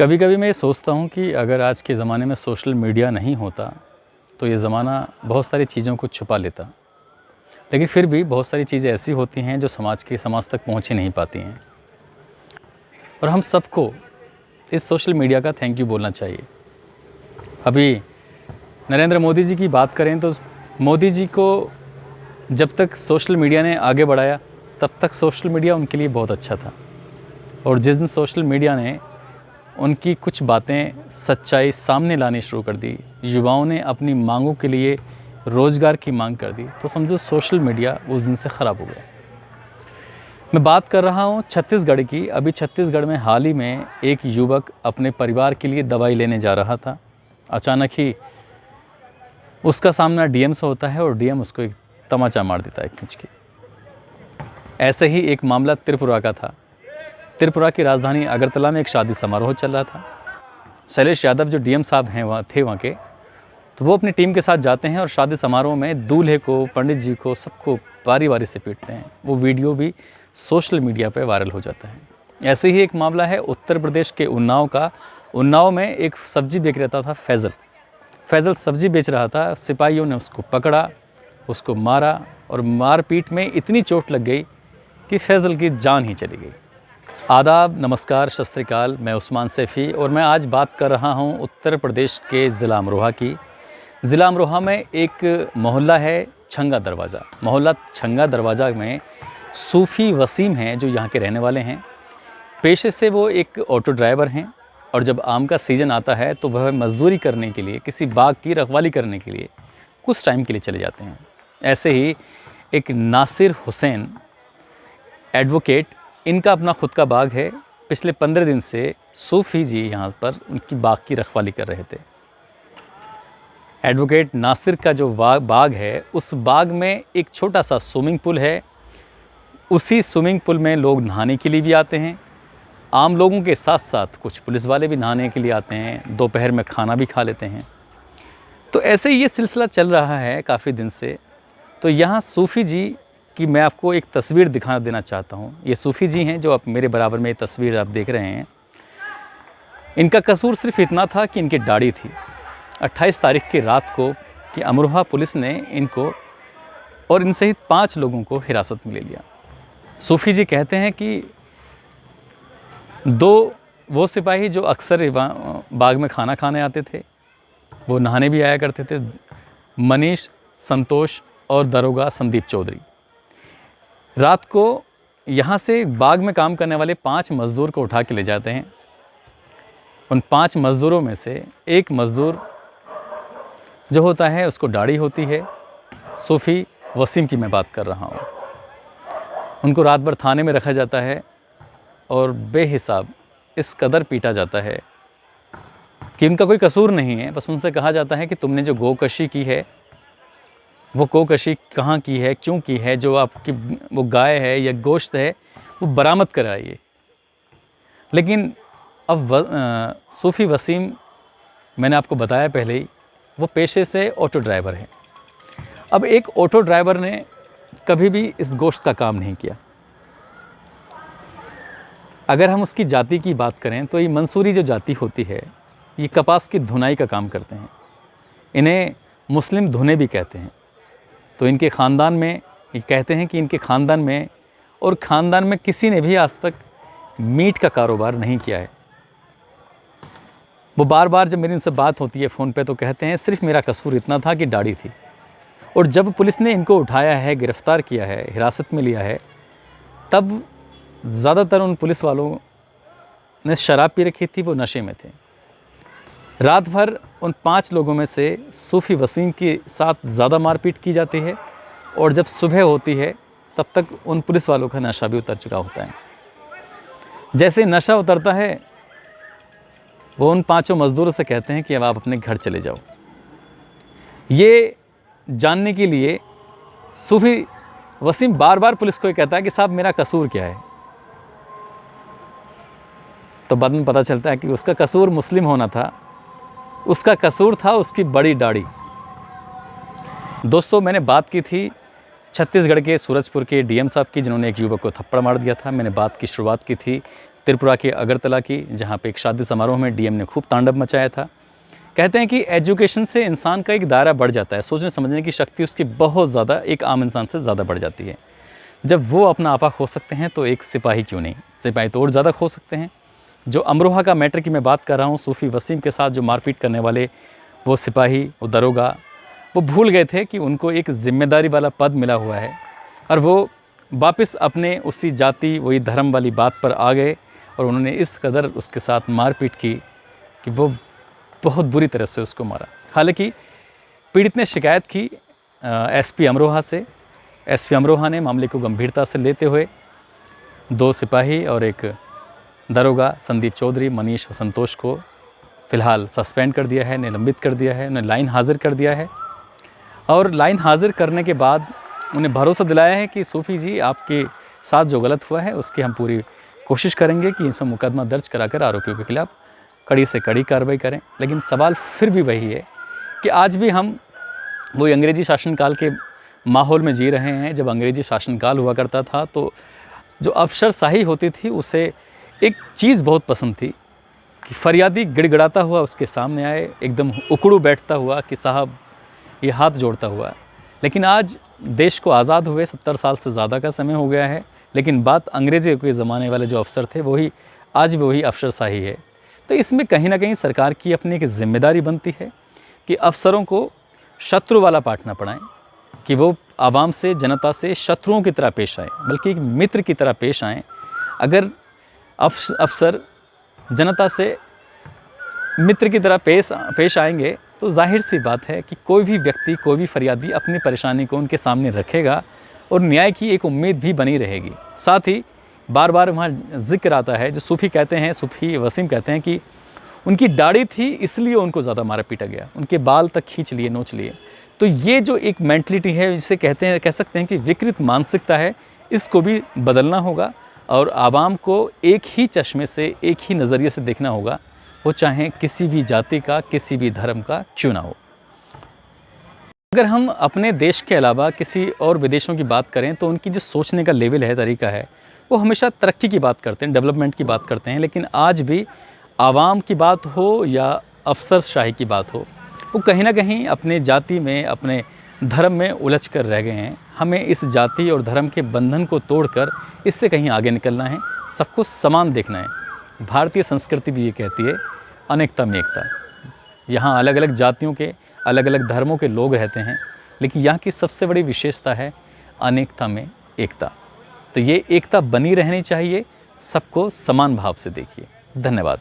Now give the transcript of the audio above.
कभी कभी मैं ये सोचता हूँ कि अगर आज के ज़माने में सोशल मीडिया नहीं होता तो ये ज़माना बहुत सारी चीज़ों को छुपा लेता। लेकिन फिर भी बहुत सारी चीज़ें ऐसी होती हैं जो समाज तक पहुँच ही नहीं पाती हैं, और हम सबको इस सोशल मीडिया का थैंक यू बोलना चाहिए। अभी नरेंद्र मोदी जी की बात करें तो मोदी जी को जब तक सोशल मीडिया ने आगे बढ़ाया तब तक सोशल मीडिया उनके लिए बहुत अच्छा था, और जिस दिन सोशल मीडिया ने उनकी कुछ बातें सच्चाई सामने लानी शुरू कर दी, युवाओं ने अपनी मांगों के लिए रोज़गार की मांग कर दी, तो समझो सोशल मीडिया उस दिन से ख़राब हो गया। मैं बात कर रहा हूँ छत्तीसगढ़ की। अभी छत्तीसगढ़ में हाल ही में एक युवक अपने परिवार के लिए दवाई लेने जा रहा था। अचानक ही उसका सामना डीएम से होता है और डीएम उसको एक तमाचा मार देता है खींच के। ऐसे ही एक मामला त्रिपुरा का था। त्रिपुरा की राजधानी अगरतला में एक शादी समारोह चल रहा था। शैलेश यादव जो डीएम साहब हैं वहाँ के, तो वो अपनी टीम के साथ जाते हैं और शादी समारोह में दूल्हे को, पंडित जी को, सबको बारी बारी से पीटते हैं। वो वीडियो भी सोशल मीडिया पर वायरल हो जाता है। ऐसे ही एक मामला है उत्तर प्रदेश के उन्नाव का। उन्नाव में एक सब्जी विक्रेता था फैज़ल सब्जी बेच रहा था। सिपाहियों ने उसको पकड़ा, उसको मारा, और मारपीट में इतनी चोट लग गई कि फैज़ल की जान ही चली गई। आदाब, नमस्कार, सत श्री अकाल। मैं उस्मान सैफ़ी और मैं आज बात कर रहा हूं उत्तर प्रदेश के ज़िला अमरोहा की। ज़िला अमरोहा में एक मोहल्ला है छंगा दरवाज़ा। मोहल्ला छंगा दरवाज़ा में सूफ़ी वसीम हैं जो यहाँ के रहने वाले हैं। पेशे से वो एक ऑटो ड्राइवर हैं, और जब आम का सीज़न आता है तो वह मज़दूरी करने के लिए, किसी बाग की रखवाली करने के लिए कुछ टाइम के लिए चले जाते हैं। ऐसे ही एक नासिर हुसैन एडवोकेट, इनका अपना खुद का बाग है। पिछले 15 दिन से सूफ़ी जी यहाँ पर उनकी बाग की रखवाली कर रहे थे। एडवोकेट नासिर का जो बाग है, उस बाग में एक छोटा सा स्विमिंग पूल है। उसी स्विमिंग पूल में लोग नहाने के लिए भी आते हैं। आम लोगों के साथ साथ कुछ पुलिस वाले भी नहाने के लिए आते हैं, दोपहर में खाना भी खा लेते हैं। तो ऐसे ही ये सिलसिला चल रहा है काफ़ी दिन से। तो यहाँ सूफ़ी जी की मैं आपको एक तस्वीर दिखा देना चाहता हूँ। ये सूफ़ी जी हैं जो आप मेरे बराबर में ये तस्वीर आप देख रहे हैं। इनका कसूर सिर्फ इतना था कि इनकी दाढ़ी थी। 28 तारीख की रात को कि अमरोहा पुलिस ने इनको और इन सहित 5 लोगों को हिरासत में ले लिया। सूफ़ी जी कहते हैं कि 2 वो सिपाही जो अक्सर बाग में खाना खाने आते थे, वो नहाने भी आया करते थे, मनीष, संतोष और दरोगा संदीप चौधरी। रात को यहाँ से बाग में काम करने वाले 5 मज़दूर को उठा के ले जाते हैं। उन 5 मज़दूरों में से एक मज़दूर जो होता है उसको दाढ़ी होती है। सूफ़ी वसीम की मैं बात कर रहा हूँ। उनको रात भर थाने में रखा जाता है और बेहिसाब इस कदर पीटा जाता है कि उनका कोई कसूर नहीं है। बस उनसे कहा जाता है कि तुमने जो गोकशी की है, वो गोकशी कहाँ की है, क्यों की है, जो आपकी वो गाय है या गोश्त है वो बरामद कराइए। लेकिन अब सूफ़ी वसीम, मैंने आपको बताया पहले ही, वो पेशे से ऑटो ड्राइवर है। अब एक ऑटो ड्राइवर ने कभी भी इस गोश्त का काम नहीं किया। अगर हम उसकी जाति की बात करें तो ये मंसूरी जो जाति होती है, ये कपास की धुनाई का काम करते हैं। इन्हें मुस्लिम धुने भी कहते हैं। तो इनके ख़ानदान में, ये कहते हैं कि इनके ख़ानदान में किसी ने भी आज तक मीट का कारोबार नहीं किया है। वो बार बार जब मेरी उनसे बात होती है फ़ोन पे तो कहते हैं सिर्फ मेरा कसूर इतना था कि दाढ़ी थी। और जब पुलिस ने इनको उठाया है, गिरफ़्तार किया है, हिरासत में लिया है, तब ज़्यादातर उन पुलिस वालों ने शराब पी रखी थी, वो नशे में थे। रात भर उन 5 लोगों में से सूफ़ी वसीम के साथ ज़्यादा मारपीट की जाती है, और जब सुबह होती है तब तक उन पुलिस वालों का नशा भी उतर चुका होता है। जैसे नशा उतरता है, वो उन 5 मज़दूरों से कहते हैं कि अब आप अपने घर चले जाओ। ये जानने के लिए सूफ़ी वसीम बार बार पुलिस को ये कहता है कि साहब मेरा कसूर क्या है। तो बाद में पता चलता है कि उसका कसूर मुस्लिम होना था। उसका कसूर था उसकी बड़ी दाढ़ी। दोस्तों, मैंने बात की थी छत्तीसगढ़ के सूरजपुर के डीएम साहब की, जिन्होंने एक युवक को थप्पड़ मार दिया था। मैंने बात की शुरुआत की थी त्रिपुरा के अगरतला की, जहाँ पे एक शादी समारोह में डीएम ने खूब तांडव मचाया था। कहते हैं कि एजुकेशन से इंसान का एक दायरा बढ़ जाता है, सोचने समझने की शक्ति उसकी बहुत ज़्यादा एक आम इंसान से ज़्यादा बढ़ जाती है। जब वो अपना आपा खो सकते हैं तो एक सिपाही क्यों नहीं, सिपाही तो और ज़्यादा खो सकते हैं। जो अमरोहा का मैटर की मैं बात कर रहा हूँ, सूफ़ी वसीम के साथ जो मारपीट करने वाले वो सिपाही, वो दरोगा, वो भूल गए थे कि उनको एक जिम्मेदारी वाला पद मिला हुआ है और वो वापस अपने उसी जाति वही धर्म वाली बात पर आ गए और उन्होंने इस कदर उसके साथ मारपीट की कि वो बहुत बुरी तरह से उसको मारा। हालांकि पीड़ित ने शिकायत की एसपी अमरोहा से। एसपी अमरोहा ने मामले को गंभीरता से लेते हुए 2 सिपाही और एक दरोगा संदीप चौधरी, मनीष और संतोष को फ़िलहाल सस्पेंड कर दिया है, निलंबित कर दिया है, उन्हें लाइन हाज़िर कर दिया है और लाइन हाज़िर करने के बाद उन्हें भरोसा दिलाया है कि सूफ़ी जी आपके साथ जो गलत हुआ है उसकी हम पूरी कोशिश करेंगे कि इसमें मुकदमा दर्ज कराकर आरोपियों के खिलाफ कड़ी से कड़ी कार्रवाई करें। लेकिन सवाल फिर भी वही है कि आज भी हम वही अंग्रेज़ी शासनकाल के माहौल में जी रहे हैं। जब अंग्रेज़ी शासनकाल हुआ करता था तो जो अफसरशाही होती थी उसे एक चीज़ बहुत पसंद थी कि फरियादी गिड़गिड़ाता हुआ उसके सामने आए, एकदम उकड़ू बैठता हुआ कि साहब ये हाथ जोड़ता हुआ। लेकिन आज देश को आज़ाद हुए 70 साल से ज़्यादा का समय हो गया है, लेकिन बात अंग्रेज़ी के ज़माने वाले जो अफसर थे वही आज भी वही अफसरशाही है। तो इसमें कहीं ना कहीं सरकार की अपनी एक जिम्मेदारी बनती है कि अफसरों को शत्रु वाला पाठ ना पढ़ाएं, कि वो आवाम से, जनता से शत्रुओं की तरह पेश आएँ, बल्कि एक मित्र की तरह पेश आएँ। अगर अफसर जनता से मित्र की तरह पेश आएंगे तो जाहिर सी बात है कि कोई भी व्यक्ति, कोई भी फरियादी अपनी परेशानी को उनके सामने रखेगा और न्याय की एक उम्मीद भी बनी रहेगी। साथ ही बार बार वहाँ जिक्र आता है, जो सूफ़ी कहते हैं, सूफ़ी वसीम कहते हैं कि उनकी दाढ़ी थी इसलिए उनको ज़्यादा मारा पीटा गया, उनके बाल तक खींच लिए, नोच लिए। तो ये जो एक मेंटलिटी है, जिसे कह सकते हैं कि विकृत मानसिकता है, इसको भी बदलना होगा और आवाम को एक ही चश्मे से, एक ही नज़रिए से देखना होगा, वो चाहे किसी भी जाति का, किसी भी धर्म का क्यों ना हो। अगर हम अपने देश के अलावा किसी और विदेशों की बात करें तो उनकी जो सोचने का लेवल है, तरीका है, वो हमेशा तरक्की की बात करते हैं, डेवलपमेंट की बात करते हैं। लेकिन आज भी आवाम की बात हो या अफसरशाही की बात हो, वो कहीं ना कहीं अपने जाति में, अपने धर्म में उलझ कर रह गए हैं। हमें इस जाति और धर्म के बंधन को तोड़कर इससे कहीं आगे निकलना है, सबको समान देखना है। भारतीय संस्कृति भी ये कहती है अनेकता में एकता। यहाँ अलग अलग जातियों के, अलग अलग धर्मों के लोग रहते हैं, लेकिन यहाँ की सबसे बड़ी विशेषता है अनेकता में एकता। तो ये एकता बनी रहनी चाहिए, सबको समान भाव से देखिए। धन्यवाद।